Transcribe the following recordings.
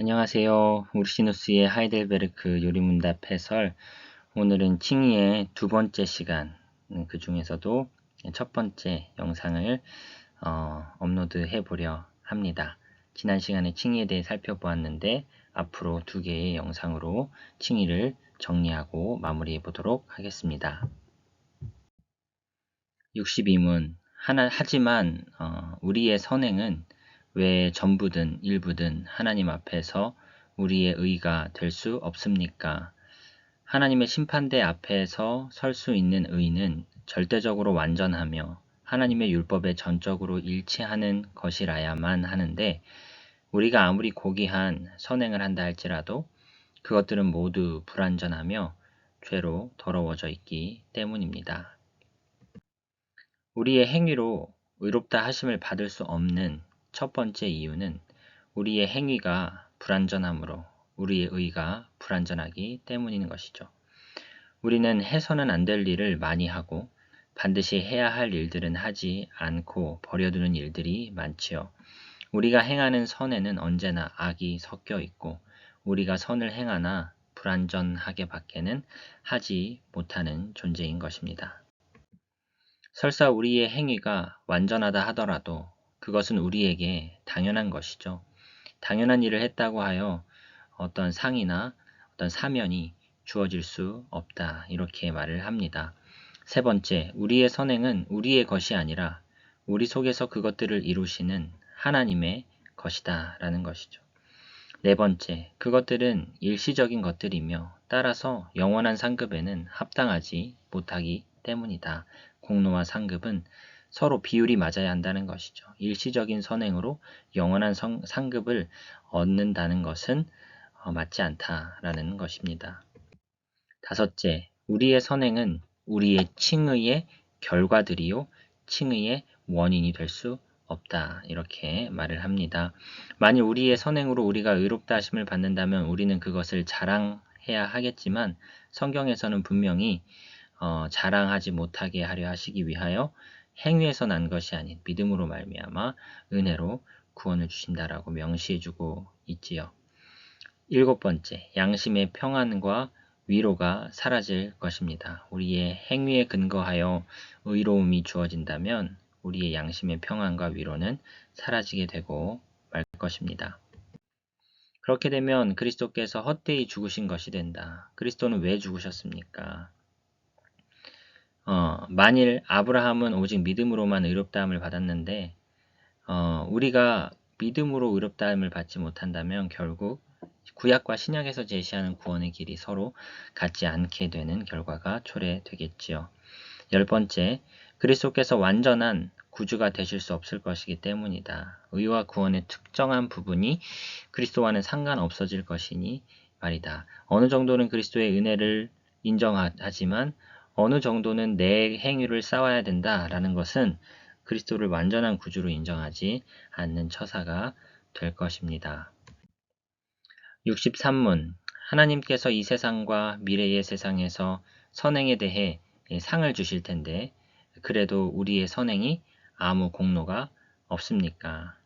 안녕하세요. 우르시누스의 하이델베르크 요리문답 해설. 오늘은 칭의의 두 번째 시간, 그 중에서도 첫 번째 영상을 업로드해 보려 합니다. 지난 시간에 칭의에 대해 살펴보았는데 앞으로 두 개의 영상으로 칭의를 정리하고 마무리해 보도록 하겠습니다. 62문. 하지만 우리의 선행은 왜 전부든 일부든 하나님 앞에서 우리의 의가 될 수 없습니까? 하나님의 심판대 앞에서 설 수 있는 의는 절대적으로 완전하며 하나님의 율법에 전적으로 일치하는 것이라야만 하는데, 우리가 아무리 고귀한 선행을 한다 할지라도 그것들은 모두 불완전하며 죄로 더러워져 있기 때문입니다. 우리의 행위로 의롭다 하심을 받을 수 없는 첫 번째 이유는 우리의 행위가 불완전하므로 우리의 의가 불완전하기 때문인 것이죠. 우리는 해서는 안 될 일을 많이 하고 반드시 해야 할 일들은 하지 않고 버려두는 일들이 많지요. 우리가 행하는 선에는 언제나 악이 섞여 있고 우리가 선을 행하나 불완전하게 밖에는 하지 못하는 존재인 것입니다. 설사 우리의 행위가 완전하다 하더라도 그것은 우리에게 당연한 것이죠. 당연한 일을 했다고 하여 어떤 상이나 어떤 사면이 주어질 수 없다, 이렇게 말을 합니다. 세 번째, 우리의 선행은 우리의 것이 아니라 우리 속에서 그것들을 이루시는 하나님의 것이다 라는 것이죠. 네 번째, 그것들은 일시적인 것들이며 따라서 영원한 상급에는 합당하지 못하기 때문이다. 공로와 상급은 서로 비율이 맞아야 한다는 것이죠. 일시적인 선행으로 영원한 상급을 얻는다는 것은 맞지 않다라는 것입니다. 다섯째, 우리의 선행은 우리의 칭의의 결과들이요 칭의의 원인이 될 수 없다, 이렇게 말을 합니다. 만일 우리의 선행으로 우리가 의롭다 하심을 받는다면 우리는 그것을 자랑해야 하겠지만 성경에서는 분명히 자랑하지 못하게 하려 하시기 위하여 행위에서 난 것이 아닌 믿음으로 말미암아 은혜로 구원을 주신다라고 명시해주고 있지요. 일곱 번째, 양심의 평안과 위로가 사라질 것입니다. 우리의 행위에 근거하여 의로움이 주어진다면 우리의 양심의 평안과 위로는 사라지게 되고 말 것입니다. 그렇게 되면 그리스도께서 헛되이 죽으신 것이 된다. 그리스도는 왜 죽으셨습니까? 만일 아브라함은 오직 믿음으로만 의롭다함을 받았는데 우리가 믿음으로 의롭다함을 받지 못한다면 결국 구약과 신약에서 제시하는 구원의 길이 서로 같지 않게 되는 결과가 초래되겠지요. 열 번째, 그리스도께서 완전한 구주가 되실 수 없을 것이기 때문이다. 의와 구원의 특정한 부분이 그리스도와는 상관없어질 것이니 말이다. 어느 정도는 그리스도의 은혜를 인정하지만 어느 정도는 내 행위를 쌓아야 된다라는 것은 그리스도를 완전한 구주로 인정하지 않는 처사가 될 것입니다. 63문. 하나님께서 이 세상과 미래의 세상에서 선행에 대해 상을 주실 텐데 그래도 우리의 선행이 아무 공로가 없습니까?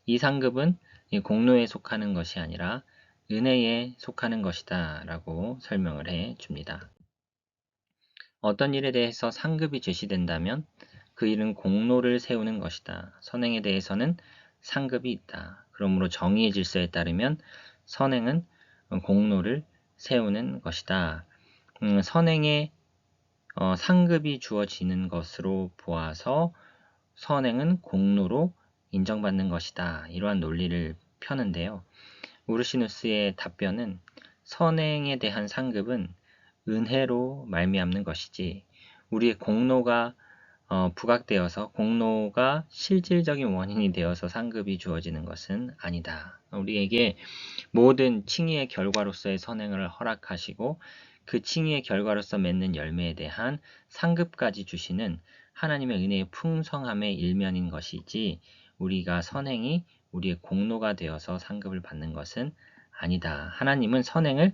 이 상급은 공로에 속하는 것이 아니라 은혜에 속하는 것이다 라고 설명을 해 줍니다. 어떤 일에 대해서 상급이 제시된다면 그 일은 공로를 세우는 것이다. 선행에 대해서는 상급이 있다. 그러므로 정의의 질서에 따르면 선행은 공로를 세우는 것이다. 선행에 상급이 주어지는 것으로 보아서 선행은 공로로 인정받는 것이다. 이러한 논리를 펴는데요. 우르시누스의 답변은 선행에 대한 상급은 은혜로 말미암는 것이지 우리의 공로가 부각되어서 공로가 실질적인 원인이 되어서 상급이 주어지는 것은 아니다. 우리에게 모든 칭의의 결과로서의 선행을 허락하시고 그 칭의의 결과로서 맺는 열매에 대한 상급까지 주시는 하나님의 은혜의 풍성함의 일면인 것이지 우리가 선행이 우리의 공로가 되어서 상급을 받는 것은 아니다. 하나님은 선행을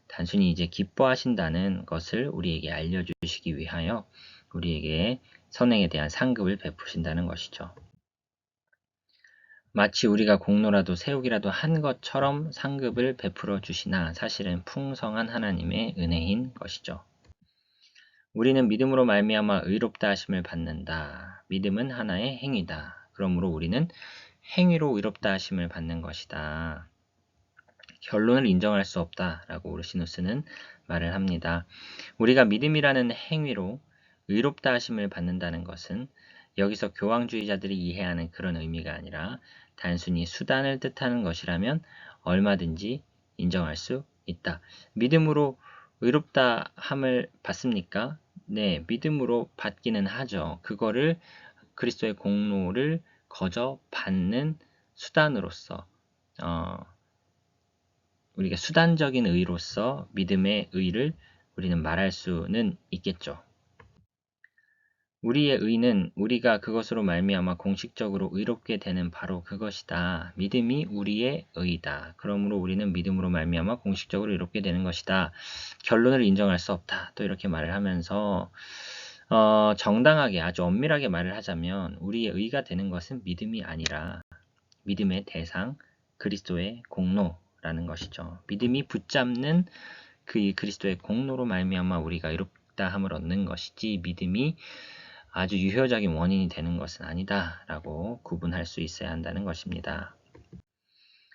단순히 이제 기뻐하신다는 것을 우리에게 알려주시기 위하여 우리에게 선행에 대한 상급을 베푸신다는 것이죠. 마치 우리가 공로라도 세우기라도 한 것처럼 상급을 베풀어 주시나 사실은 풍성한 하나님의 은혜인 것이죠. 우리는 믿음으로 말미암아 의롭다 하심을 받는다. 믿음은 하나의 행위다. 그러므로 우리는 행위로 의롭다 하심을 받는 것이다. 결론을 인정할 수 없다라고 오르시누스는 말을 합니다. 우리가 믿음이라는 행위로 의롭다 하심을 받는다는 것은 여기서 교황주의자들이 이해하는 그런 의미가 아니라 단순히 수단을 뜻하는 것이라면 얼마든지 인정할 수 있다. 믿음으로 의롭다 함을 받습니까? 네, 믿음으로 받기는 하죠. 그거를 그리스도의 공로를 거저 받는 수단으로서 우리가 수단적인 의로서 믿음의 의를 우리는 말할 수는 있겠죠. 우리의 의는 우리가 그것으로 말미암아 공식적으로 의롭게 되는 바로 그것이다. 믿음이 우리의 의다. 그러므로 우리는 믿음으로 말미암아 공식적으로 의롭게 되는 것이다. 결론을 인정할 수 없다. 또 이렇게 말을 하면서 정당하게 아주 엄밀하게 말을 하자면 우리의 의가 되는 것은 믿음이 아니라 믿음의 대상 그리스도의 공로라는 것이죠. 믿음이 붙잡는 그 그리스도의 공로로 말미암아 우리가 의롭다함을 얻는 것이지 믿음이 아주 유효적인 원인이 되는 것은 아니다라고 구분할 수 있어야 한다는 것입니다.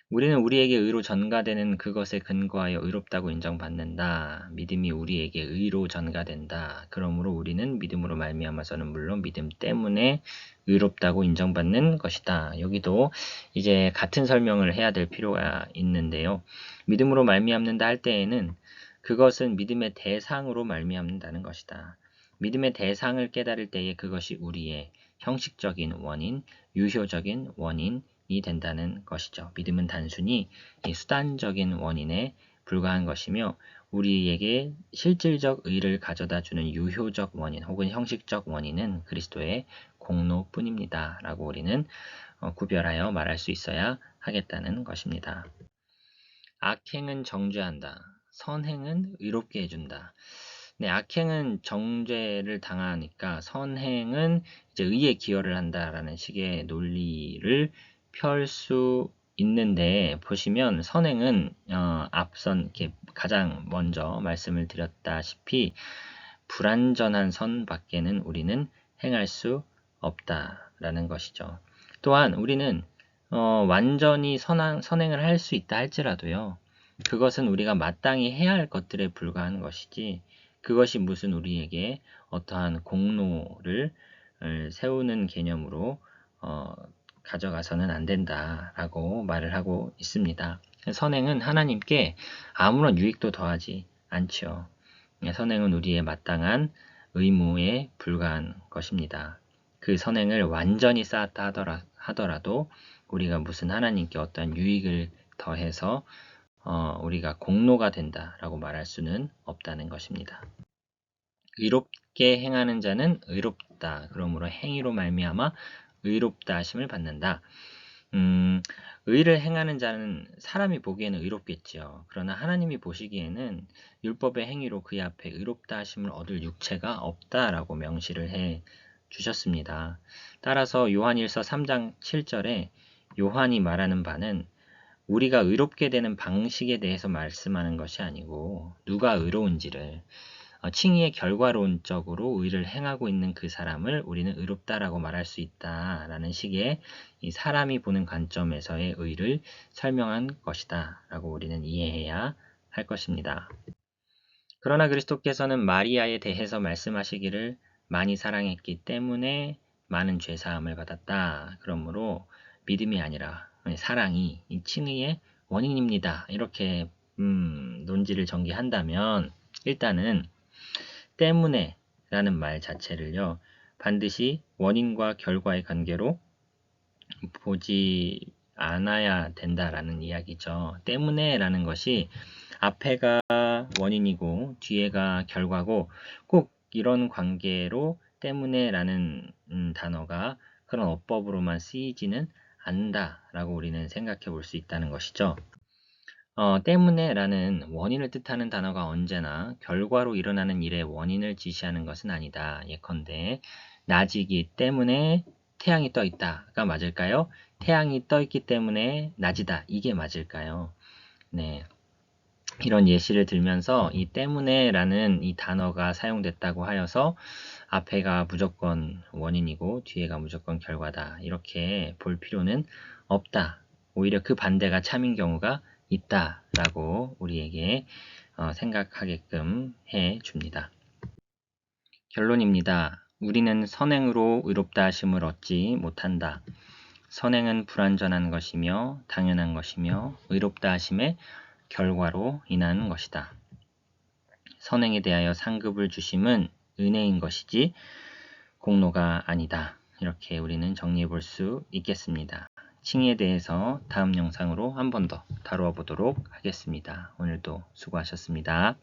우리는 우리에게 의로 전가되는 그것에 근거하여 의롭다고 인정받는다. 믿음이 우리에게 의로 전가된다. 그러므로 우리는 믿음으로 말미암아서는 물론 믿음 때문에 의롭다고 인정받는 것이다. 여기도 이제 같은 설명을 해야 될 필요가 있는데요. 믿음으로 말미암는다 할 때에는 그것은 믿음의 대상으로 말미암는다는 것이다. 믿음의 대상을 깨달을 때에 그것이 우리의 형식적인 원인, 유효적인 원인, 이 된다는 것이죠. 믿음은 단순히 이 수단적인 원인에 불과한 것이며 우리에게 실질적 의를 가져다 주는 유효적 원인 혹은 형식적 원인은 그리스도의 공로뿐입니다. 라고 우리는 구별하여 말할 수 있어야 하겠다는 것입니다. 악행은 정죄한다. 선행은 의롭게 해준다. 네, 악행은 정죄를 당하니까 선행은 이제 의에 기여를 한다라는 식의 논리를 펼 수 있는데 보시면 선행은 앞선 이렇게 가장 먼저 말씀을 드렸다시피 불완전한 선 밖에는 우리는 행할 수 없다라는 것이죠. 또한 우리는 완전히 선행을 할 수 있다 할지라도요. 그것은 우리가 마땅히 해야 할 것들에 불과한 것이지 그것이 무슨 우리에게 어떠한 공로를 세우는 개념으로 가져가서는 안 된다라고 말을 하고 있습니다. 선행은 하나님께 아무런 유익도 더하지 않죠. 선행은 우리의 마땅한 의무에 불과한 것입니다. 그 선행을 완전히 쌓았다 하더라도 우리가 무슨 하나님께 어떤 유익을 더해서 우리가 공로가 된다라고 말할 수는 없다는 것입니다. 의롭게 행하는 자는 의롭다. 그러므로 행위로 말미암아 의롭다 하심을 받는다. 의를 행하는 자는 사람이 보기에는 의롭겠지요. 그러나 하나님이 보시기에는 율법의 행위로 그의 앞에 의롭다 하심을 얻을 육체가 없다라고 명시를 해 주셨습니다. 따라서 요한일서 3장 7절에 요한이 말하는 바는 우리가 의롭게 되는 방식에 대해서 말씀하는 것이 아니고 누가 의로운지를 칭의의 결과론적으로 의를 행하고 있는 그 사람을 우리는 의롭다라고 말할 수 있다라는 식의 이 사람이 보는 관점에서의 의를 설명한 것이다 라고 우리는 이해해야 할 것입니다. 그러나 그리스도께서는 마리아에 대해서 말씀하시기를 많이 사랑했기 때문에 많은 죄사함을 받았다. 그러므로 믿음이 아니라 사랑이 이 칭의의 원인입니다. 이렇게 논지를 전개한다면 일단은 때문에 라는 말 자체를요, 반드시 원인과 결과의 관계로 보지 않아야 된다라는 이야기죠. 때문에 라는 것이 앞에가 원인이고 뒤에가 결과고 꼭 이런 관계로 때문에 라는 단어가 그런 어법으로만 쓰이지는 않는다라고 우리는 생각해 볼 수 있다는 것이죠. 때문에 라는 원인을 뜻하는 단어가 언제나 결과로 일어나는 일의 원인을 지시하는 것은 아니다. 예컨대 낮이기 때문에 태양이 떠 있다가 맞을까요? 태양이 떠 있기 때문에 낮이다. 이게 맞을까요? 네. 이런 예시를 들면서 이 때문에라는 이 단어가 사용됐다고 하여서 앞에가 무조건 원인이고 뒤에가 무조건 결과다. 이렇게 볼 필요는 없다. 오히려 그 반대가 참인 경우가 있다라고 우리에게 생각하게끔 해 줍니다. 결론입니다. 우리는 선행으로 의롭다 하심을 얻지 못한다. 선행은 불완전한 것이며 당연한 것이며 의롭다 하심의 결과로 인한 것이다. 선행에 대하여 상급을 주심은 은혜인 것이지 공로가 아니다. 이렇게 우리는 정리해 볼 수 있겠습니다. 칭의에 대해서 다음 영상으로 한 번 더 다루어 보도록 하겠습니다. 오늘도 수고하셨습니다.